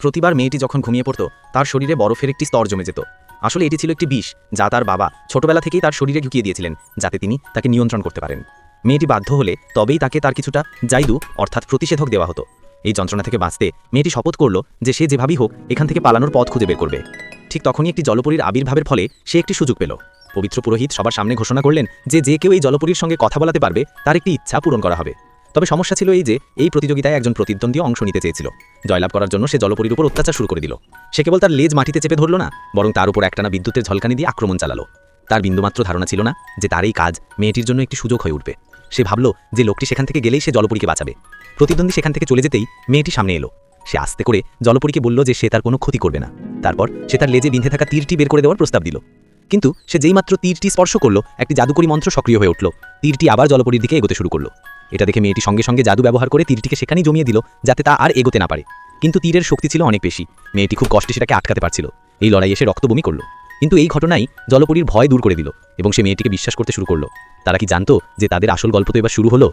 প্রতিবার মেয়েটি যখন ঘুমিয়ে পড়ত তার শরীরে বরফের একটি স্তর জমে যেত। আসলে এটি ছিল একটি বিষ, যা তার বাবা ছোটবেলা থেকেই তার শরীরে ঢুকিয়ে দিয়েছিলেন, যাতে তিনি তাকে নিয়ন্ত্রণ করতে পারেন। মেয়েটি বাধ্য হলে তবেই তাকে তার কিছুটা জাইদু অর্থাৎ প্রতিষেধক দেওয়া হতো। এই যন্ত্রণা থেকে বাঁচতে মেয়েটি শপথ করল যে সে যেভাবেই হোক এখান থেকে পালানোর পথ খুঁজে বের করবে। ঠিক তখনই একটি জলপরীর আবির্ভাবের ফলে সে একটি সুযোগ পেল। পবিত্র পুরোহিত সবার সামনে ঘোষণা করলেন যে কেউ এই জলপরীর সঙ্গে কথা বলাতে পারবে তার একটি ইচ্ছা পূরণ করা হবে। তবে সমস্যা ছিল এই যে এই প্রতিযোগিতায় একজন প্রতিদ্বন্দ্বী অংশ নিতে চেয়েছিল। জয়লাভ করার জন্য সে জলপরীর উপর অত্যাচার শুরু করে দিল। সে কেবল তার লেজ মাটিতে চেপে ধরল না, বরং তার উপর একটানা বিদ্যুতের ঝলকানি দিয়ে আক্রমণ চালালো। তার বিন্দুমাত্র ধারণা ছিল না যে তার এই কাজ মেয়েটির জন্য একটি সুযোগ হয়ে উঠবে। সে ভাবল যে লোকটি সেখান থেকে গেলেই সে জলপরীকে বাঁচাবে। প্রতিদ্বন্দ্বী সেখান থেকে চলে যেতেই মেয়েটি সামনে এলো। সে আস্তে করে জলপরীকে বলল যে সে তার কোনো ক্ষতি করবে না। তারপর সে তার লেজে বিঁধে থাকা তীরটি বের করে দেওয়ার প্রস্তাব দিল। কিন্তু সে যেইমাত্র তীরটি স্পর্শ করল, একটি জাদুকরী মন্ত্র সক্রিয় হয়ে উঠল। তীরটি আবার জলপরীর দিকে এগোতে শুরু করলো। এটা দেখে মেয়েটি সঙ্গে সঙ্গে জাদু ব্যবহার করে তীরটিকে সেখানেই জমিয়ে দিল, যাতে তা আর এগোতে না পারে। কিন্তু তীরের শক্তি ছিল অনেক বেশি। মেয়েটি খুব কষ্টে সেটাকে আটকাতে পারছিল। এই লড়াইয়ে সে রক্তবমি করল। কিন্তু এই ঘটনাই জলপরীর ভয় দূর করে দিল এবং সে মেয়েটিকে বিশ্বাস করতে শুরু করলো। তারা কি জানতো যে তাদের আসল গল্প তো এবার শুরু হলো?